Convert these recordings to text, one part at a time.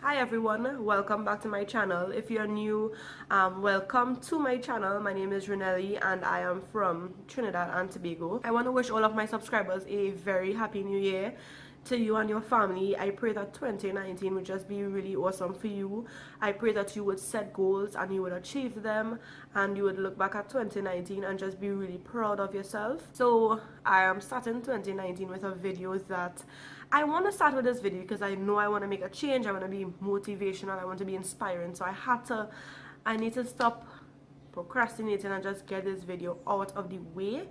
Hi everyone, welcome back to my channel. If you're new, welcome to my channel. My name is Raenelle-Lee and I am from Trinidad and Tobago. I want to wish all of my subscribers a very happy new year. To you and your family, I pray that 2019 would just be really awesome for you. I pray that you would set goals and you would achieve them, and you would look back at 2019 and just be really proud of yourself. So I am starting 2019 with a video that I want to start with this video because I know I want to make a change. I want to be motivational, I want to be inspiring. So I need to stop procrastinating and just get this video out of the way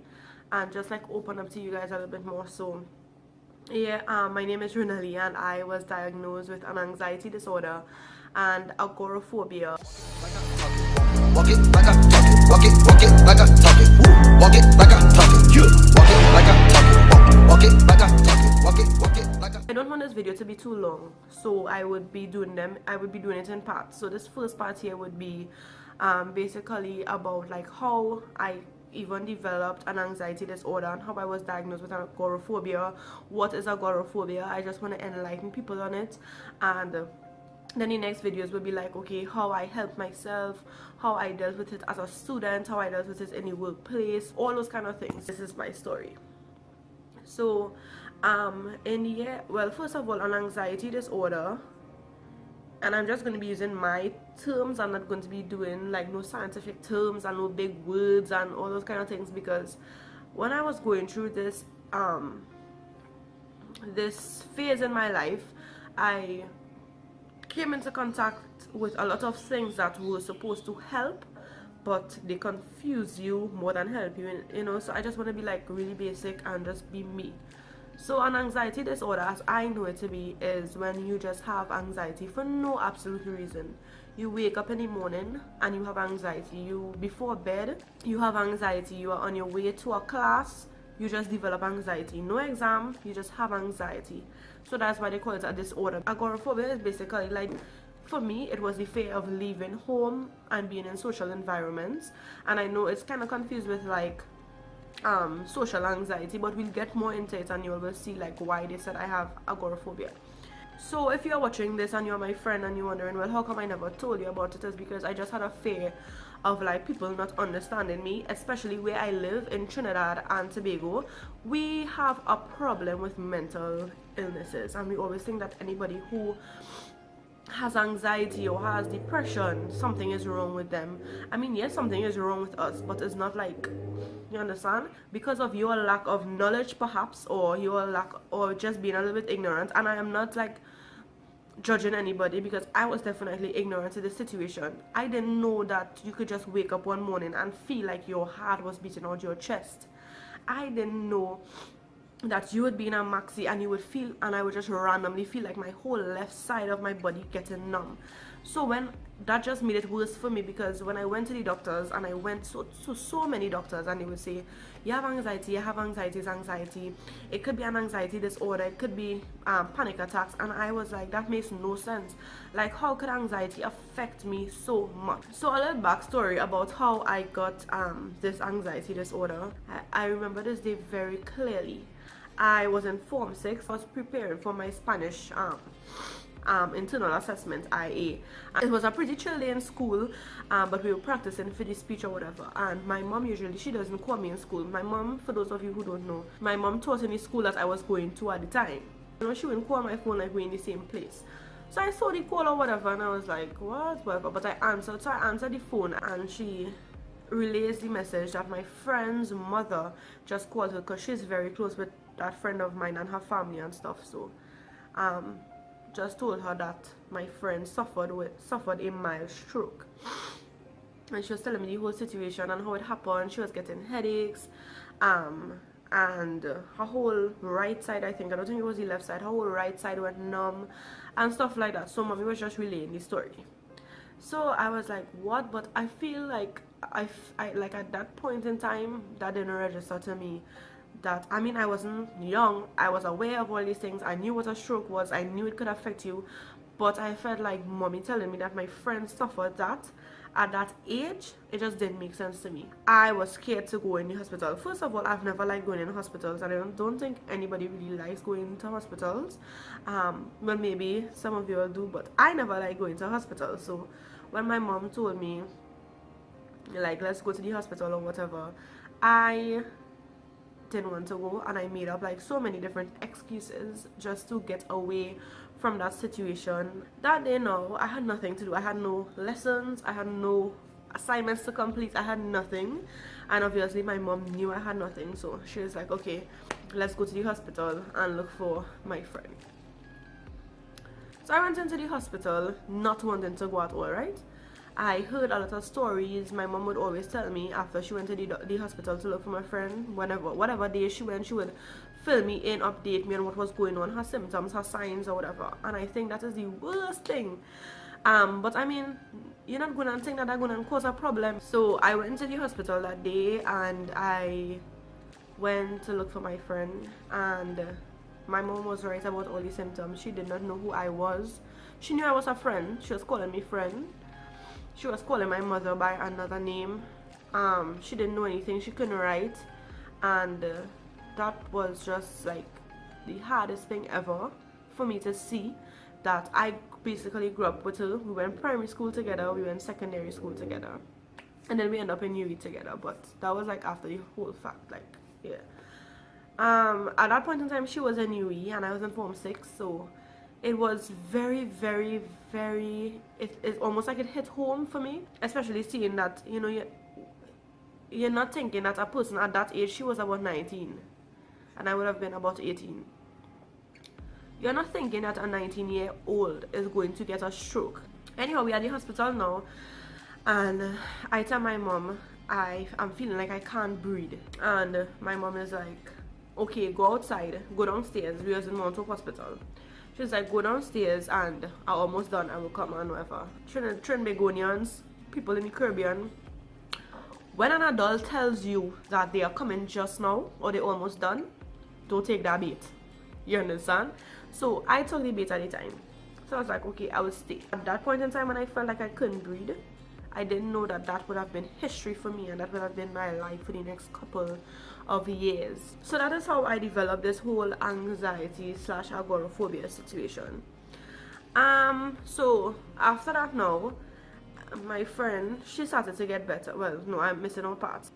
and just like open up to you guys a little bit more. So yeah, my name is Raenelle-Lee and I was diagnosed with an anxiety disorder and agoraphobia. Walk it like I talk it, walk it like I talk it, walk it like I talk it, walk it like I talk it, walk it like I talk it, walk it like I don't want this video to be too long, so I would be doing it in parts. So this first part here would be basically about like how I even developed an anxiety disorder and how I was diagnosed with agoraphobia. What is agoraphobia? I just want to enlighten people on it, and then the next videos will be like, okay, how I helped myself, how I dealt with it as a student, how I dealt with it in the workplace, all those kind of things. This is my story. So first of all, an anxiety disorder, and I'm just going to be using my terms. I'm not going to be doing like no scientific terms and no big words and all those kind of things, because when I was going through this this phase in my life, I came into contact with a lot of things that were supposed to help, but they confuse you more than help you, you know. So I just want to be like really basic and just be me. So an anxiety disorder, as I know it to be, is when you just have anxiety for no absolute reason. You wake up in the morning and you have anxiety. You before bed, you have anxiety. You are on your way to a class, you just develop anxiety. No exam, you just have anxiety. So that's why they call it a disorder. Agoraphobia is basically like, for me, it was the fear of leaving home and being in social environments. And I know it's kind of confused with like social anxiety, but we'll get more into it and you will see like why they said I have agoraphobia. So if you're watching this and you're my friend and you're wondering, well, how come I never told you about it, is because I just had a fear of like people not understanding me, especially where I live in Trinidad and Tobago. We have a problem with mental illnesses, and we always think that anybody who has anxiety or has depression, something is wrong with them. I mean, yes, something is wrong with us, but it's not like, you understand, because of your lack of knowledge perhaps, or your lack, or just being a little bit ignorant. And I am not like judging anybody, because I was definitely ignorant to the situation. I didn't know that you could just wake up one morning and feel like your heart was beating out your chest. I didn't know that you would be in a maxi and you would feel, and I would just randomly feel like my whole left side of my body getting numb. So when that just made it worse for me, because when I went to the doctors, and I went so many doctors, and they would say, you have anxiety, you have anxiety, it's anxiety, it could be an anxiety disorder, it could be panic attacks. And I was like, that makes no sense. Like, how could anxiety affect me so much? So a little backstory about how I got this anxiety disorder. I remember this day very clearly. I was in Form 6. I was preparing for my Spanish internal assessment, IA. It was a pretty chill day in school, but we were practicing for the speech or whatever. And my mom, usually she doesn't call me in school. My mom, for those of you who don't know, my mom taught in the school that I was going to at the time. You know, she wouldn't call my phone like we're in the same place. So I saw the call or whatever, and I was like, what, whatever. But I answered. So I answered the phone, and she relays the message that my friend's mother just called her, because she's very close with that friend of mine and her family and stuff. So just told her that my friend suffered a mild stroke, and she was telling me the whole situation and how it happened. She was getting headaches, and her whole right side, I don't think it was the left side, her whole right side went numb and stuff like that. So mommy was just relaying the story. So I was like, what? But I feel like I like at that point in time, that didn't register to me. That, I mean, I wasn't young, I was aware of all these things, I knew what a stroke was, I knew it could affect you, but I felt like mommy telling me that my friend suffered that, at that age, it just didn't make sense to me. I was scared to go in the hospital. First of all, I've never liked going in hospitals, and I don't think anybody really likes going into hospitals. Well, maybe some of you all do, but I never like going to hospitals. So when my mom told me, like, let's go to the hospital or whatever, I didn't want to go, and I made up like so many different excuses just to get away from that situation. That day now, I had nothing to do. I had no lessons, I had no assignments to complete, I had nothing, and obviously my mom knew I had nothing, so she was like, okay, let's go to the hospital and look for my friend. So I went into the hospital not wanting to go at all, right? I heard a lot of stories. My mom would always tell me after she went to the hospital to look for my friend, whatever day she went, she would fill me in, update me on what was going on, her symptoms, her signs, or whatever. And I think that is the worst thing. But I mean, you're not going to think that I'm going to cause a problem. So I went to the hospital that day, and I went to look for my friend, and my mom was right about all the symptoms. She did not know who I was. She knew I was a friend. She was calling me friend. She was calling my mother by another name. She didn't know anything. She couldn't write. And that was just like the hardest thing ever for me to see, that I basically grew up with her. We went primary school together. We went secondary school together. And then we ended up in UE together. But that was like after the whole fact. Like, yeah. At that point in time, she was in UE and I was in Form 6. So it was very, very, very, it's almost like it hit home for me, especially seeing that, you know, you're not thinking that a person at that age, she was about 19 and I would have been about 18. You're not thinking that a 19-year-old is going to get a stroke. Anyhow, we are at the hospital now, and I tell my mom I'm feeling like I can't breathe, and my mom is like, okay, go outside, go downstairs. We was in Mount Hope Hospital. She's like, go downstairs and I'm almost done, I will come and whatever. Trinbagonians, people in the Caribbean, when an adult tells you that they are coming just now or they're almost done, don't take that bait. You understand? So I took the bait at the time. So I was like, okay, I will stay. At that point in time when I felt like I couldn't breathe, I didn't know that that would have been history for me, and that would have been my life for the next couple of years. So that is how I developed this whole anxiety/agoraphobia situation. So after that now, my friend, she started to get better. Well, no, I'm missing out parts.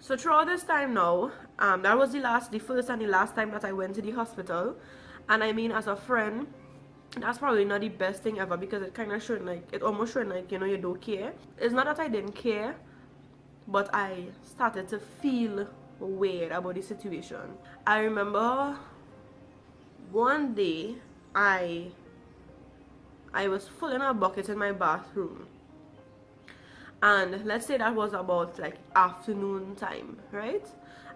So throughout this time now, that was the first and the last time that I went to the hospital. And I mean, as a friend, that's probably not the best thing ever, because it kind of showed like, it almost showed like, you know, you don't care. It's not that I didn't care, but I started to feel weird about the situation. I remember one day I was filling a bucket in my bathroom, and let's say that was about like afternoon time, right?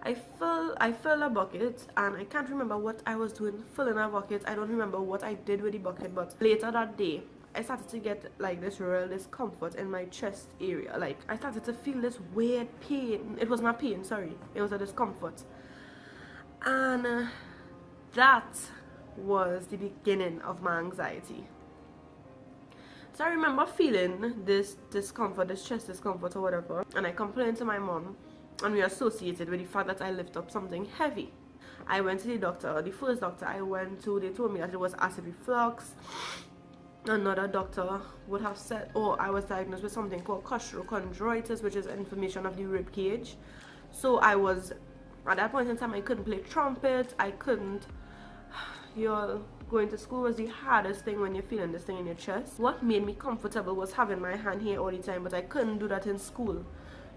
I filled a bucket, and I can't remember what I was doing filling a bucket. I don't remember what I did with the bucket, but later that day I started to get like this real discomfort in my chest area. Like, I started to feel this weird pain. It was not pain, sorry, it was a discomfort. And that was the beginning of my anxiety. So I remember feeling this discomfort, this chest discomfort or whatever, and I complained to my mom, and we associated with the fact that I lift up something heavy. I went to the doctor. The first doctor I went to, they told me that it was acid reflux. Another doctor would have said, oh, I was diagnosed with something called costochondritis, which is inflammation of the rib cage. So I was, at that point in time, I couldn't play trumpet. I couldn't, going to school was the hardest thing when you're feeling this thing in your chest. What made me comfortable was having my hand here all the time, but I couldn't do that in school.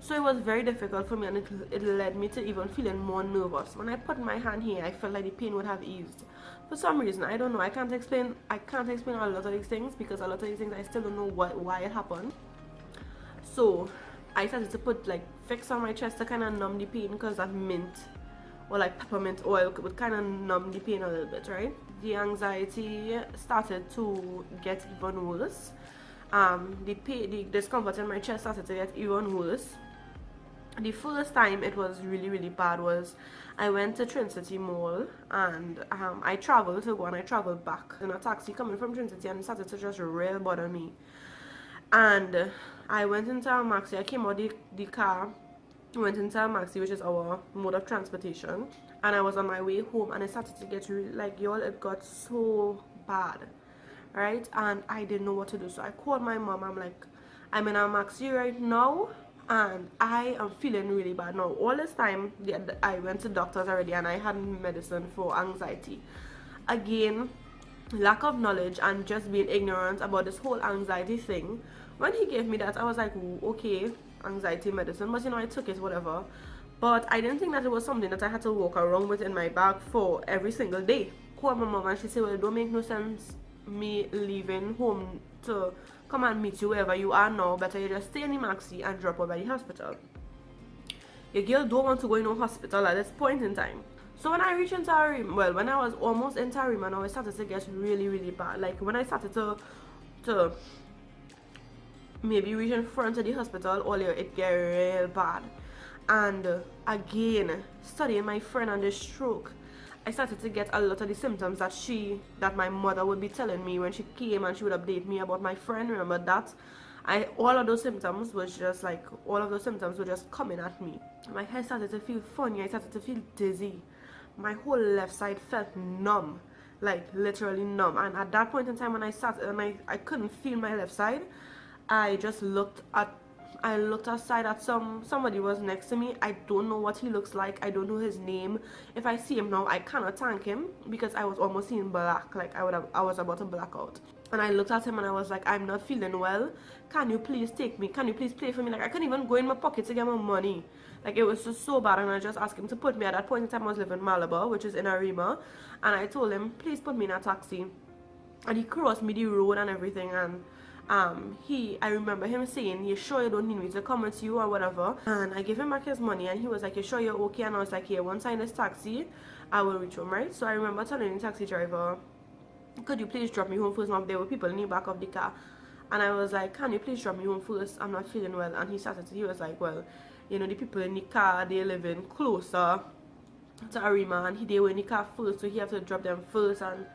So it was very difficult for me, and it led me to even feeling more nervous. When I put my hand here, I felt like the pain would have eased. For some reason, I don't know. I can't explain a lot of these things, because a lot of these things I still don't know why it happened. So I started to put like Vicks on my chest to kind of numb the pain, because that mint or like peppermint oil would kind of numb the pain a little bit, right? The anxiety started to get even worse. The discomfort in my chest started to get even worse. The first time it was really, really bad was I went to Trinity Mall, and I traveled to go and I traveled back in a taxi coming from Trinity, and it started to just real bother me. And I went into a maxi. I came out the car, went into a maxi, which is our mode of transportation, and I was on my way home, and it started to get really, like, y'all, it got so bad, right? And I didn't know what to do, so I called my mom. I'm like, I'm in a maxi right now, and I am feeling really bad now. All this time, I went to doctors already, and I had medicine for anxiety. Again, lack of knowledge and just being ignorant about this whole anxiety thing. When he gave me that, I was like, ooh, okay, anxiety medicine, but you know, I took it, whatever. But I didn't think that it was something that I had to walk around with in my bag for every single day. Called my mom and she said, well, it don't make no sense me leaving home to come and meet you wherever you are now. Better you just stay in the maxi and drop over by the hospital. Your girl don't want to go in no hospital at this point in time. So when I reached into Arima, well, when I was almost into Arima now, it started to get really, really bad. Like when I started to maybe reach in front of the hospital, earlier it get real bad. And again, studying my friend on the stroke, I started to get a lot of the symptoms that my mother would be telling me when she came and she would update me about my friend. Remember that? All of those symptoms were just coming at me. My head started to feel funny. I started to feel dizzy. My whole left side felt numb, like literally numb. And at that point in time when I sat and I couldn't feel my left side, I just looked outside at somebody was next to me. I don't know what he looks like. I don't know his name. If I see him now, I cannot thank him because I was almost seeing black. Like I was about to black out. And I looked at him and I was like, I'm not feeling well. Can you please take me? Can you please play for me? Like I couldn't even go in my pocket to get my money. Like it was just so bad. And I just asked him to put me. At that point in time I was living in Malabar, which is in Arima. And I told him, please put me in a taxi. And he crossed me the road and everything. And I remember him saying, you sure you don't need me to come with you or whatever? And I gave him back his money and he was like, you sure you're okay? And I was like, yeah, once I in this taxi I will reach home, right? So I remember telling the taxi driver, could you please drop me home first? Now there were people in the back of the car and I was like, can you please drop me home first? I'm not feeling well. And he was like, well, you know, the people in the car, they live in closer to Arima and they were in the car first, so he have to drop them first. And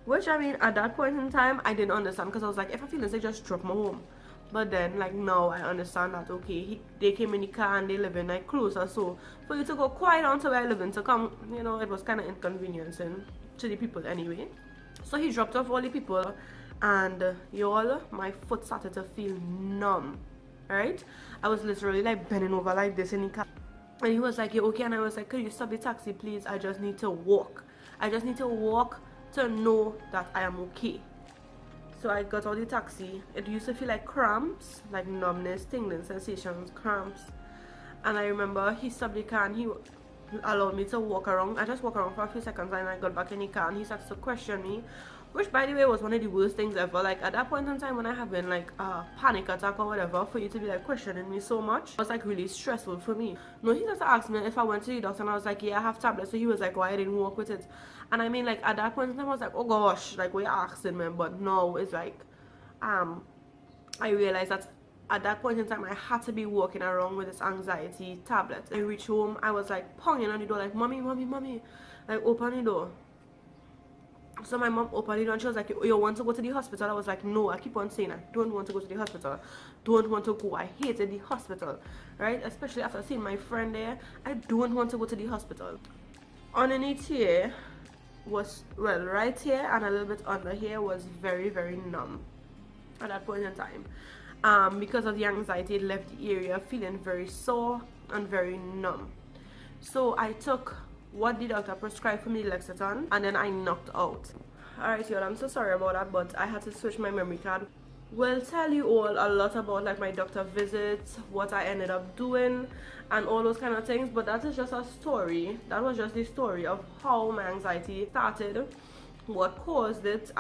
which, I mean, at that point in time, I didn't understand because I was like, if I feel sick, just drop me home. But then, like, now I understand that, okay, they came in the car and they live in, like, closer. So, for you to go quite down to where I live in to come, you know, it was kind of inconveniencing to the people anyway. So, he dropped off all the people and, y'all, my foot started to feel numb, right? I was literally, like, bending over like this in the car. And he was like, yeah, okay. And I was like, could you stop the taxi, please? I just need to walk. I just need to walk to know that I am okay. So I got out the taxi. It used to feel like cramps, like numbness, tingling sensations, cramps. And I remember he stopped the car and he allowed me to walk around. I just walked around for a few seconds and I got back in the car and he started to question me, which by the way was one of the worst things ever. Like at that point in time when I have been like a panic attack or whatever, for you to be like questioning me so much, it was like really stressful for me. No, he just asked me if I went to the doctor and I was like, yeah, I have tablets. So he was like, why I didn't walk with it? And I mean, like at that point in time I was like, oh gosh, like we're asking me. But no, it's like I realized that at that point in time I had to be walking around with this anxiety tablet. I reached home, I was like pounding on the door like, mommy, like open the door. So my mom opened it and she was like, you want to go to the hospital? I was like, no. I keep on saying I don't want to go to the hospital. Don't want to go. I hated the hospital, right? Especially after seeing my friend there. I don't want to go to the hospital. Underneath here was, well, right here and a little bit under here was very, very numb at that point in time. Because of the anxiety, it left the area feeling very sore and very numb. So I took what the doctor prescribed for me, Lexington, and then I knocked out. Alright y'all, I'm so sorry about that, but I had to switch my memory card. We'll tell you all a lot about like my doctor visits, what I ended up doing, and all those kind of things, but that is just a story. That was just the story of how my anxiety started, what caused it,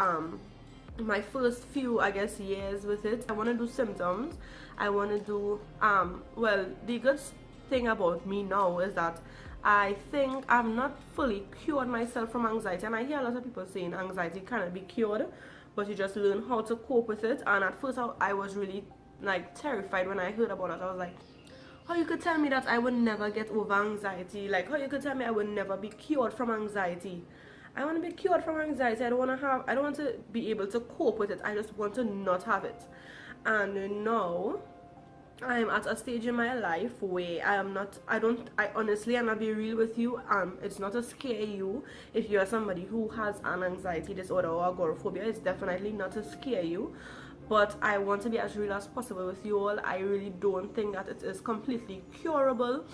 my first few, I guess, years with it. I want to do symptoms. I want to do, well, the good thing about me now is that I think I've not fully cured myself from anxiety, and I hear a lot of people saying anxiety cannot be cured, but you just learn how to cope with it. And at first I was really like terrified when I heard about it. I was like, how you could tell me that I would never get over anxiety? Like how you could tell me I would never be cured from anxiety? I want to be cured from anxiety. I don't want to be able to cope with it. I just want to not have it. And now I'm at a stage in my life where I honestly, and I'll be real with you, it's not to scare you. If you're somebody who has an anxiety disorder or agoraphobia, it's definitely not to scare you, but I want to be as real as possible with you all. I really don't think that it is completely curable,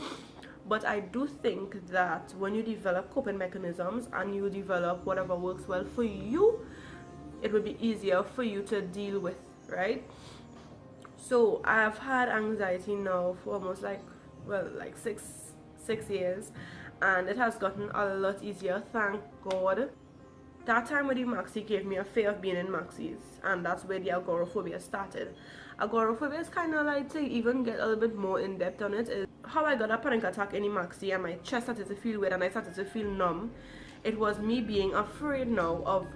but I do think that when you develop coping mechanisms and you develop whatever works well for you, it will be easier for you to deal with, right? So I have had anxiety now for almost like six years, and it has gotten a lot easier, thank God. That time with the maxi gave me a fear of being in maxis, and that's where the agoraphobia started. Agoraphobia is kind of like, to even get a little bit more in depth on it, is how I got a panic attack in the maxi and my chest started to feel weird and I started to feel numb. It was me being afraid now of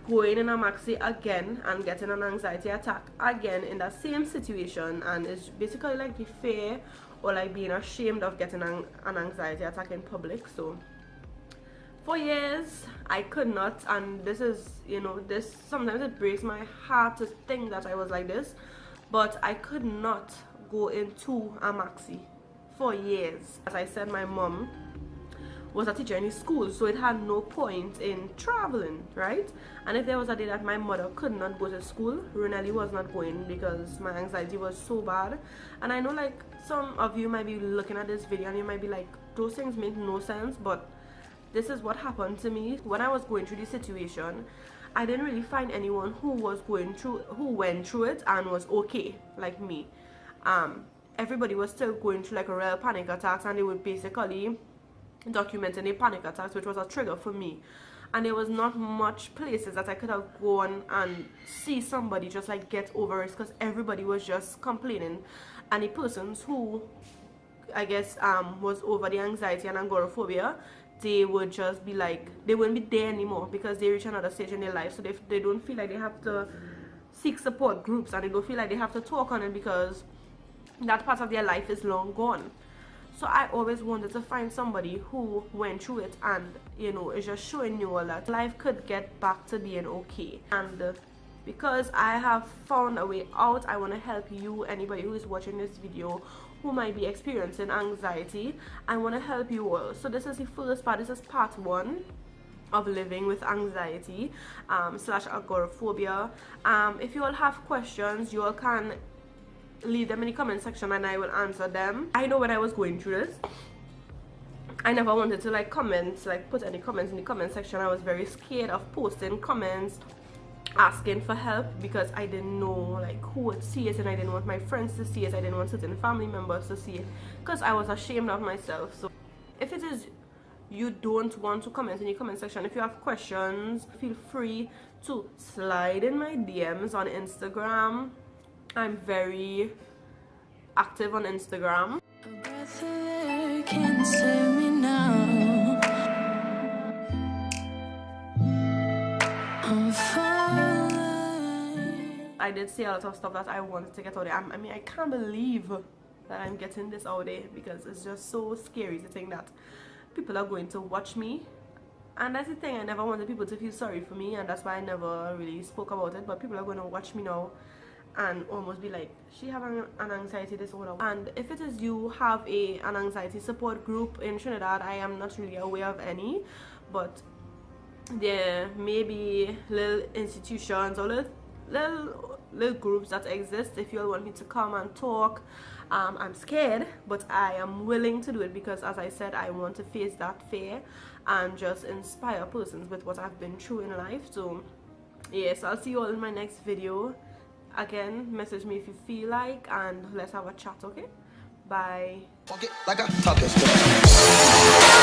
going in a maxi again and getting an anxiety attack again in the same situation, and it's basically like the fear or like being ashamed of getting an anxiety attack in public. So for years I could not, and this is, you know, this sometimes it breaks my heart to think that I was like this, but I could not go into a maxi for years. As I said, my mom was a teacher in his school, so it had no point in traveling, right? And if there was a day that my mother could not go to school, Raenelle-Lee was not going because my anxiety was so bad. And I know like some of you might be looking at this video and you might be like, those things make no sense, but this is what happened to me. When I was going through this situation, I didn't really find anyone who went through it and was okay like me. Everybody was still going through like a real panic attacks, and they would basically documenting a panic attacks, which was a trigger for me. And there was not much places that I could have gone and see somebody just like get over it, because everybody was just complaining. And the persons who I guess was over the anxiety and agoraphobia, they would just be like, they wouldn't be there anymore because they reach another stage in their life, so they don't feel like they have to seek support groups, and they don't feel like they have to talk on it because that part of their life is long gone. So I always wanted to find somebody who went through it and, you know, is just showing you all that life could get back to being okay. And because I have found a way out, I want to help you, anybody who is watching this video who might be experiencing anxiety. I want to help you all. So this is the first part. This is part 1 of living with anxiety slash agoraphobia. If you all have questions, you all can leave them in the comment section and I will answer them. I know when I was going through this, I never wanted to like put any comments in the comment section. I was very scared of posting comments asking for help because I didn't know like who would see it, and I didn't want my friends to see it. I didn't want certain family members to see it because I was ashamed of myself. So if it is you don't want to comment in the comment section, if you have questions, feel free to slide in my DMs on Instagram. I'm very active on Instagram. A breath of air can save me now. I'm falling. I did say a lot of stuff that I wanted to get out there. I mean, I can't believe that I'm getting this out there because it's just so scary to think that people are going to watch me. And that's the thing, I never wanted people to feel sorry for me, and that's why I never really spoke about it. But people are going to watch me now and almost be like, she have an anxiety disorder. And if it is you have an anxiety support group in Trinidad, I am not really aware of any, but there may be little institutions or little groups that exist. If you all want me to come and talk, I'm scared, but I am willing to do it because, as I said, I want to face that fear and just inspire persons with what I've been through in life. So yes, I'll see you all in my next video. Again, message me if you feel like, and let's have a chat, okay? Bye. Walk it like I talk it.